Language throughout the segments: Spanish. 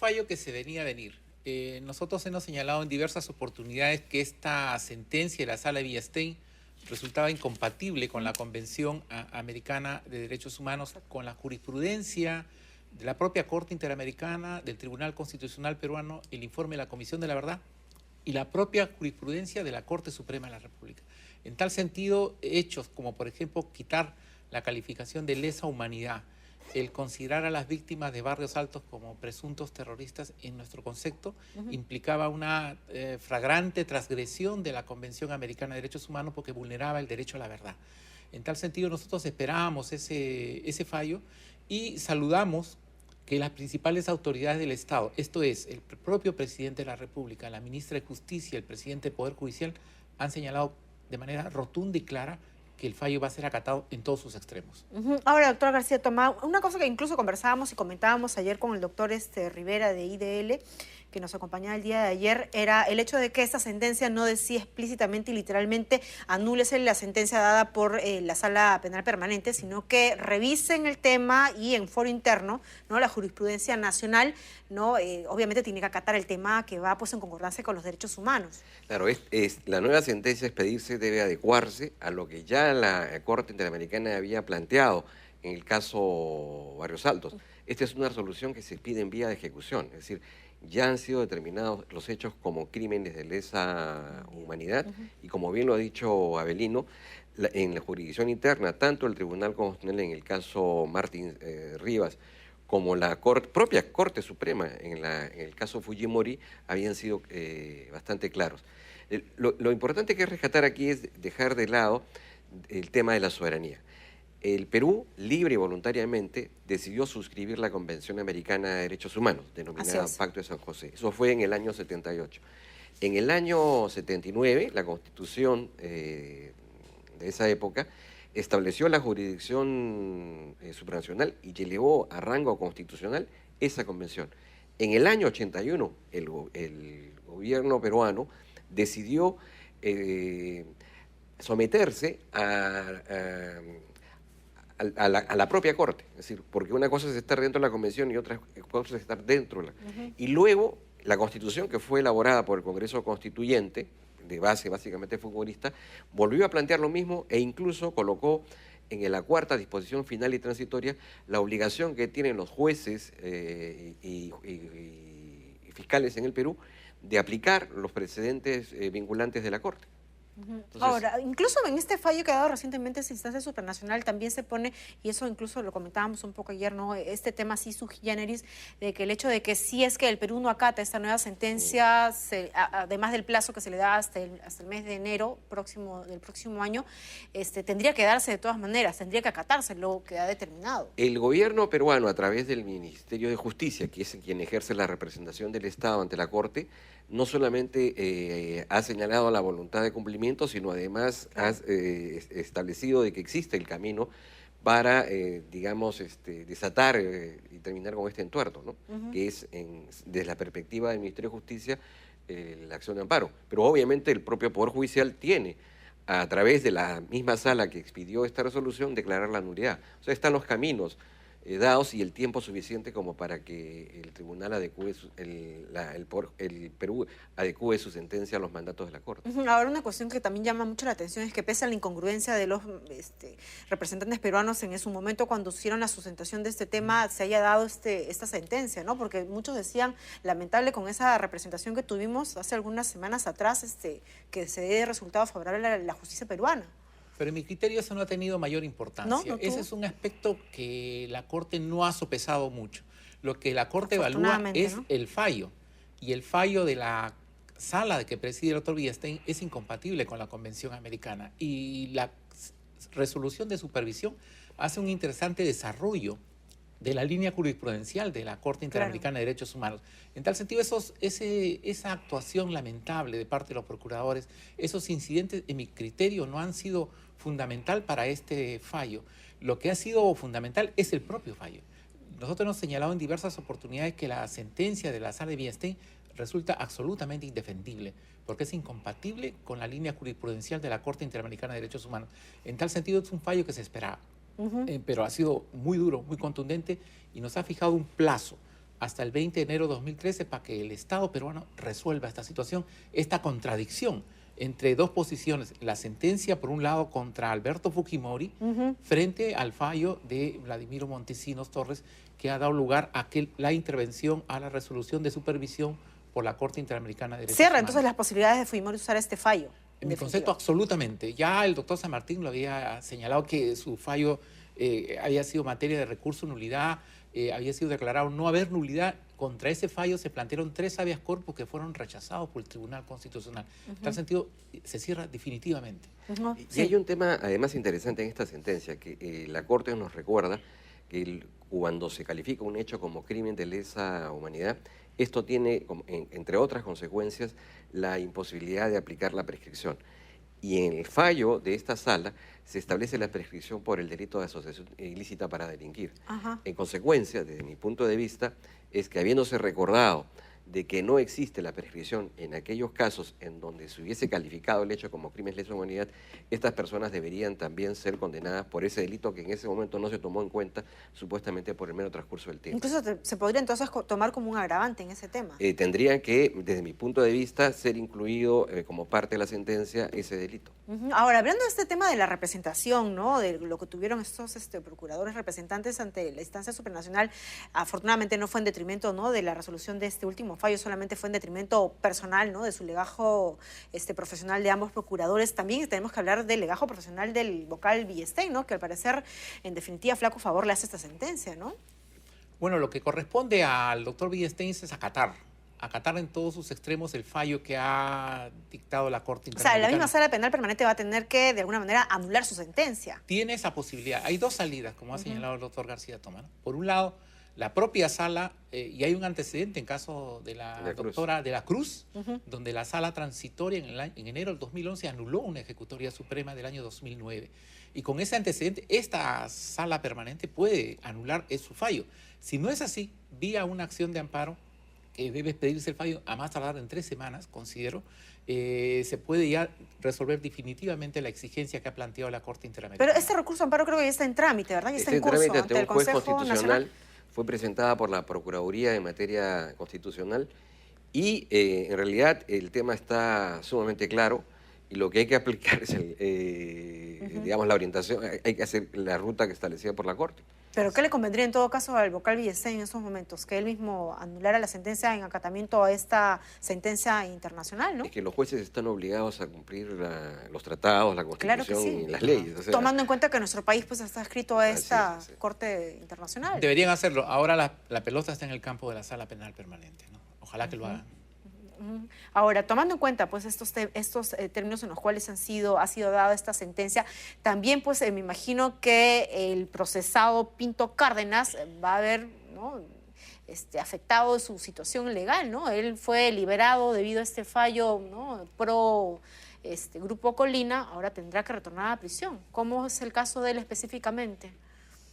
fallo que se venía a venir. Nosotros hemos señalado en diversas oportunidades que esta sentencia de la Sala de Villestein resultaba incompatible con la Convención Americana de Derechos Humanos, con la jurisprudencia de la propia Corte Interamericana, del Tribunal Constitucional Peruano, el informe de la Comisión de la Verdad y la propia jurisprudencia de la Corte Suprema de la República. En tal sentido, hechos como, por ejemplo, quitar la calificación de lesa humanidad, el considerar a las víctimas de Barrios Altos como presuntos terroristas, en nuestro concepto, implicaba una flagrante transgresión de la Convención Americana de Derechos Humanos porque vulneraba el derecho a la verdad. En tal sentido, nosotros esperábamos ese fallo y saludamos que las principales autoridades del Estado, esto es, el propio presidente de la República, la ministra de Justicia, el presidente del Poder Judicial, han señalado de manera rotunda y clara que el fallo va a ser acatado en todos sus extremos. Ahora, doctora García Tomá, una cosa que incluso conversábamos y comentábamos ayer con el doctor Rivera de IDL, que nos acompañaba el día de ayer, era el hecho de que esta sentencia no decía explícitamente y literalmente anúlese la sentencia dada por la Sala Penal Permanente, sino que revisen el tema y en foro interno, ¿no? La jurisprudencia nacional, ¿no? Obviamente tiene que acatar el tema que va pues en concordancia con los derechos humanos. Claro, la nueva sentencia a expedirse debe adecuarse a lo que ya la Corte Interamericana había planteado en el caso Barrios Altos. Esta es una resolución que se pide en vía de ejecución, es decir, ya han sido determinados los hechos como crímenes de lesa humanidad y como bien lo ha dicho Avelino, en la jurisdicción interna, tanto el Tribunal Constitucional en el caso Martín Rivas como la propia Corte Suprema en el caso Fujimori habían sido bastante claros. Lo importante que rescatar aquí es dejar de lado el tema de la soberanía. El Perú, libre y voluntariamente, decidió suscribir la Convención Americana de Derechos Humanos, denominada Pacto de San José. Eso fue en el año 78. En el año 79, la Constitución de esa época estableció la jurisdicción supranacional y elevó a rango constitucional esa convención. En el año 81, el gobierno peruano decidió someterse a la propia Corte, es decir, porque una cosa es estar dentro de la Convención y otra cosa es estar dentro de la... Y luego, la Constitución, que fue elaborada por el Congreso Constituyente, de base básicamente futbolista, volvió a plantear lo mismo e incluso colocó en la cuarta disposición final y transitoria la obligación que tienen los jueces y fiscales en el Perú de aplicar los precedentes vinculantes de la Corte. Entonces, ahora, incluso en este fallo que ha dado recientemente esa instancia supranacional también se pone, y eso incluso lo comentábamos un poco ayer, ¿no? Este tema así sui generis, de que el hecho de que si es que el Perú no acata esta nueva sentencia, además del plazo que se le da hasta el mes de enero del próximo año, tendría que darse de todas maneras, tendría que acatarse lo que ha determinado. El gobierno peruano, a través del Ministerio de Justicia, que es quien ejerce la representación del Estado ante la Corte, no solamente ha señalado la voluntad de cumplimiento, sino además ha establecido de que existe el camino para, digamos, desatar y terminar con este entuerto, ¿no? Que es, desde la perspectiva del Ministerio de Justicia, la acción de amparo. Pero obviamente el propio Poder Judicial tiene, a través de la misma sala que expidió esta resolución, declarar la nulidad. O sea, están los caminos dados y el tiempo suficiente como para que el tribunal adecue, el Perú adecue su sentencia a los mandatos de la Corte. Ahora, una cuestión que también llama mucho la atención es que pese a la incongruencia de los representantes peruanos en su momento cuando hicieron la sustentación de este tema, se haya dado esta sentencia, ¿no? Porque muchos decían, lamentable con esa representación que tuvimos hace algunas semanas atrás, que se dé resultado favorable a la justicia peruana. Pero en mi criterio eso no ha tenido mayor importancia. Ese es un aspecto que la Corte no ha sopesado mucho. Lo que la Corte evalúa es el fallo. Y el fallo de la sala que preside el doctor Villestein es incompatible con la Convención Americana. Y la resolución de supervisión hace un interesante desarrollo de la línea jurisprudencial de la Corte Interamericana de Derechos Humanos. En tal sentido, esa actuación lamentable de parte de los procuradores, esos incidentes, en mi criterio, no han sido fundamental para este fallo. Lo que ha sido fundamental es el propio fallo. Nosotros hemos señalado en diversas oportunidades que la sentencia de la Sala de Villestein resulta absolutamente indefendible, porque es incompatible con la línea jurisprudencial de la Corte Interamericana de Derechos Humanos. En tal sentido, es un fallo que se esperaba. Pero ha sido muy duro, muy contundente y nos ha fijado un plazo hasta el 20 de enero de 2013 para que el Estado peruano resuelva esta situación, esta contradicción entre dos posiciones. La sentencia, por un lado, contra Alberto Fujimori, frente al fallo de Vladimiro Montesinos Torres, que ha dado lugar a que la intervención a la resolución de supervisión por la Corte Interamericana de Derechos Cierra Humanos. entonces las posibilidades de Fujimori usar este fallo. En mi concepto, absolutamente. Ya el doctor San Martín lo había señalado que su fallo había sido materia de recurso nulidad, había sido declarado no haber nulidad. Contra ese fallo se plantearon 3 habeas corpus que fueron rechazados por el Tribunal Constitucional. En tal sentido, se cierra definitivamente. Y hay un tema además interesante en esta sentencia, que la Corte nos recuerda que cuando se califica un hecho como crimen de lesa humanidad, esto tiene, entre otras consecuencias, la imposibilidad de aplicar la prescripción. Y en el fallo de esta sala se establece la prescripción por el delito de asociación ilícita para delinquir. En consecuencia, desde mi punto de vista, es que habiéndose recordado de que no existe la prescripción en aquellos casos en donde se hubiese calificado el hecho como crimen de lesa humanidad, estas personas deberían también ser condenadas por ese delito que en ese momento no se tomó en cuenta, supuestamente por el mero transcurso del tiempo. Incluso se podría entonces tomar como un agravante en ese tema. Tendría que, desde mi punto de vista, ser incluido como parte de la sentencia ese delito. Ahora, hablando de este tema de la representación, ¿no? De lo que tuvieron estos procuradores representantes ante la instancia supranacional, afortunadamente no fue en detrimento, ¿no?, de la resolución de este último fallo, solamente fue en detrimento personal, ¿no?, de su legajo profesional de ambos procuradores. También tenemos que hablar del legajo profesional del vocal Villestein, ¿no?, que al parecer, en definitiva, flaco favor le hace esta sentencia, ¿no? Bueno, lo que corresponde al doctor Villestein es acatar en todos sus extremos el fallo que ha dictado la Corte Interamericana. O sea, la misma sala penal permanente va a tener que, de alguna manera, anular su sentencia. Tiene esa posibilidad. Hay 2 salidas, como ha señalado el doctor García Tomás. Por un lado, la propia sala, y hay un antecedente en caso de la doctora de la Cruz, donde la sala transitoria en enero del 2011 anuló una ejecutoria suprema del año 2009. Y con ese antecedente, esta sala permanente puede anular su fallo. Si no es así, vía una acción de amparo, que debe expedirse el fallo a más tardar en 3 semanas, considero, se puede ya resolver definitivamente la exigencia que ha planteado la Corte Interamericana. Pero este recurso de amparo creo que ya está en trámite, ¿verdad? Ya está en curso trámite ante el un juez Consejo constitucional. Nacional. Fue presentada por la Procuraduría en materia constitucional y en realidad el tema está sumamente claro y lo que hay que aplicar es digamos, la orientación, hay que hacer la ruta que establecida por la Corte. ¿Pero qué le convendría en todo caso al vocal Villestein en esos momentos? ¿Que él mismo anulara la sentencia en acatamiento a esta sentencia internacional, no? Es que los jueces están obligados a cumplir los tratados, la Constitución y las leyes. O sea, tomando en cuenta que nuestro país pues está escrito a esta Corte Internacional. Deberían hacerlo. Ahora la pelota está en el campo de la Sala Penal Permanente, ¿no? Ojalá que lo hagan. Ahora, tomando en cuenta pues estos términos en los cuales ha sido dada esta sentencia, también pues me imagino que el procesado Pinto Cárdenas va a haber, ¿no?, afectado su situación legal, ¿no? Él fue liberado debido a este fallo, ¿no?, pro Grupo Colina, ahora tendrá que retornar a la prisión. ¿Cómo es el caso de él específicamente?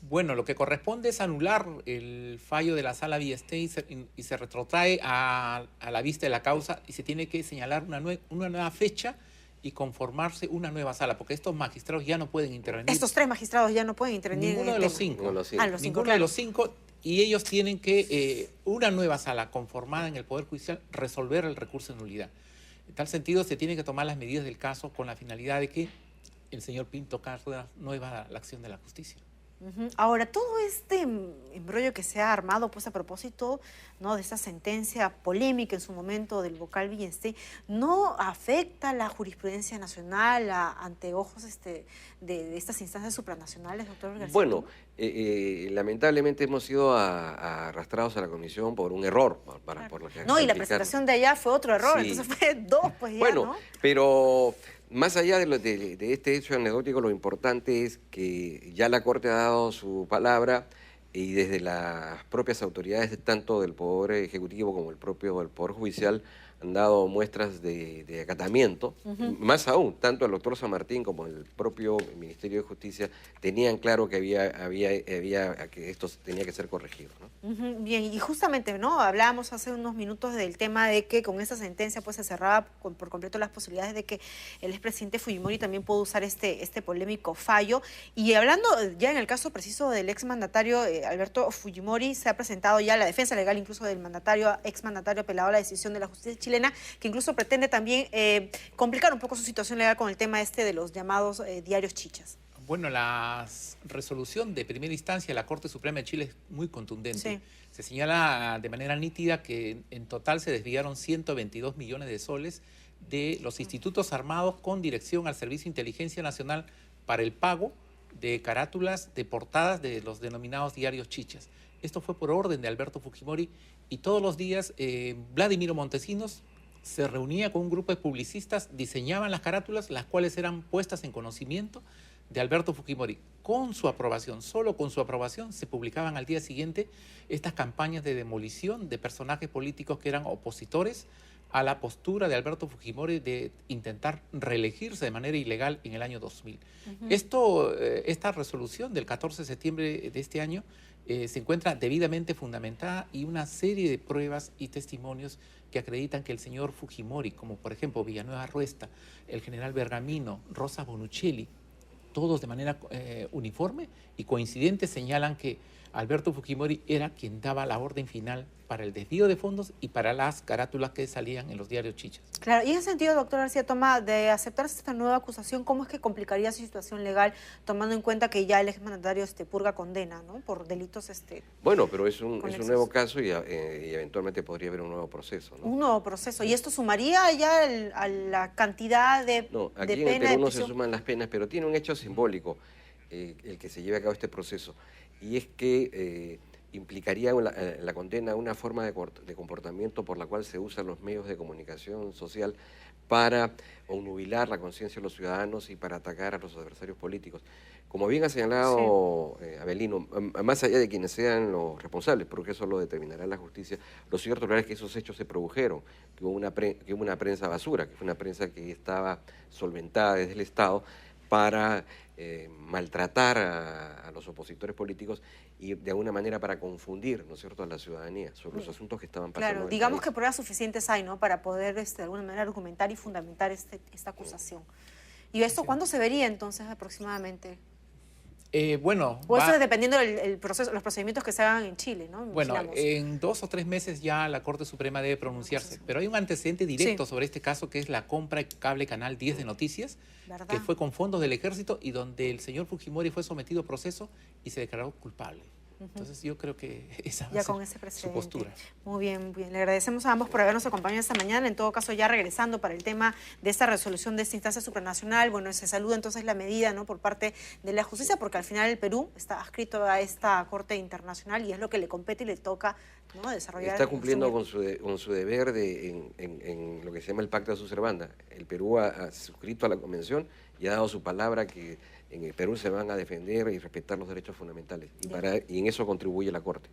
Bueno, lo que corresponde es anular el fallo de la Sala Villestein y se retrotrae a la vista de la causa y se tiene que señalar una nueva fecha y conformarse una nueva sala, porque estos magistrados ya no pueden intervenir. Estos 3 magistrados ya no pueden intervenir. Ninguno de los 5. Ninguno de los 5, y ellos tienen que, una nueva sala conformada en el Poder Judicial, resolver el recurso de nulidad. En tal sentido, se tienen que tomar las medidas del caso con la finalidad de que el señor Pinto Cárdenas no evada la acción de la justicia. Ahora, todo este embrollo que se ha armado pues a propósito, ¿no?, de esta sentencia polémica en su momento del vocal Villestein, ¿no afecta la jurisprudencia nacional ante ojos de estas instancias supranacionales, doctor García? Bueno, lamentablemente hemos sido arrastrados a la comisión por un error. Por lo que no, y la presentación de allá fue otro error, sí. Entonces fue 2, pues ya, bueno, ¿no? Pero más allá de este hecho anecdótico, lo importante es que ya la Corte ha dado su palabra y desde las propias autoridades, tanto del Poder Ejecutivo como del Poder Judicial, han dado muestras de acatamiento. Más aún, tanto el doctor San Martín como el propio Ministerio de Justicia tenían claro que que esto tenía que ser corregido, ¿no? Bien, y justamente, ¿no? Hablábamos hace unos minutos del tema de que con esta sentencia pues se cerraba por completo las posibilidades de que el expresidente Fujimori también pueda usar este polémico fallo. Y hablando ya en el caso preciso del exmandatario Alberto Fujimori, se ha presentado ya la defensa legal incluso del exmandatario apelado a la decisión de la justicia chilena, que incluso pretende también complicar un poco su situación legal con el tema de los llamados diarios chichas. Bueno, la resolución de primera instancia de la Corte Suprema de Chile es muy contundente. Sí. Se señala de manera nítida que en total se desviaron 122 millones de soles de los institutos armados con dirección al Servicio de Inteligencia Nacional para el pago de carátulas de portadas de los denominados diarios chichas. Esto fue por orden de Alberto Fujimori y todos los días Vladimiro Montesinos se reunía con un grupo de publicistas, diseñaban las carátulas, las cuales eran puestas en conocimiento de Alberto Fujimori. Con su aprobación, solo con su aprobación, se publicaban al día siguiente estas campañas de demolición de personajes políticos que eran opositores a la postura de Alberto Fujimori de intentar reelegirse de manera ilegal en el año 2000. Esta resolución del 14 de septiembre de este año se encuentra debidamente fundamentada y una serie de pruebas y testimonios que acreditan que el señor Fujimori, como por ejemplo Villanueva Ruesta, el general Bergamino, Rosa Bonuccelli, todos de manera uniforme y coincidente señalan que Alberto Fujimori era quien daba la orden final para el desvío de fondos y para las carátulas que salían en los diarios chichas. Claro, y en ese sentido, doctor García Toma, de aceptarse esta nueva acusación, ¿cómo es que complicaría su situación legal, tomando en cuenta que ya el exmandatario purga condena, ¿no? Por delitos Bueno, pero es un nuevo caso y eventualmente podría haber un nuevo proceso, ¿no? Un nuevo proceso. ¿Y esto sumaría ya a la cantidad de No, aquí de en el pena? Perú no se suman las penas, pero tiene un hecho simbólico el que se lleve a cabo este proceso, y es que implicaría la condena una forma de comportamiento por la cual se usan los medios de comunicación social para obnubilar la conciencia de los ciudadanos y para atacar a los adversarios políticos. Como bien ha señalado Avelino, más allá de quienes sean los responsables, porque eso lo determinará la justicia, lo cierto es que esos hechos se produjeron, que hubo una prensa basura, que fue una prensa que estaba solventada desde el Estado para maltratar a los opositores políticos y de alguna manera para confundir, ¿no es cierto?, a la ciudadanía sobre los asuntos que estaban pasando. Claro, digamos que pruebas suficientes hay, ¿no?, para poder de alguna manera argumentar y fundamentar esta acusación. ¿Y esto cuándo se vería entonces aproximadamente? Bueno, o eso es dependiendo del proceso, los procedimientos que se hagan en Chile, ¿no? Bueno, en 2 o 3 meses ya la Corte Suprema debe pronunciarse, pero hay un antecedente directo sobre este caso, que es la compra de cable Canal 10 de Noticias, que fue con fondos del Ejército y donde el señor Fujimori fue sometido a proceso y se declaró culpable. Entonces yo creo que esa va a ser su postura. Muy bien, bien. Le agradecemos a ambos por habernos acompañado esta mañana. En todo caso, ya regresando para el tema de esta resolución de esta instancia supranacional, bueno, se saluda entonces la medida, ¿no?, por parte de la justicia, porque al final el Perú está adscrito a esta Corte Internacional y es lo que le compete y le toca, ¿no?, desarrollar. Está cumpliendo con su deber en lo que se llama el Pacta Sunt Servanda. El Perú ha suscrito a la Convención y ha dado su palabra que en el Perú se van a defender y respetar los derechos fundamentales. Y en eso contribuye la Corte.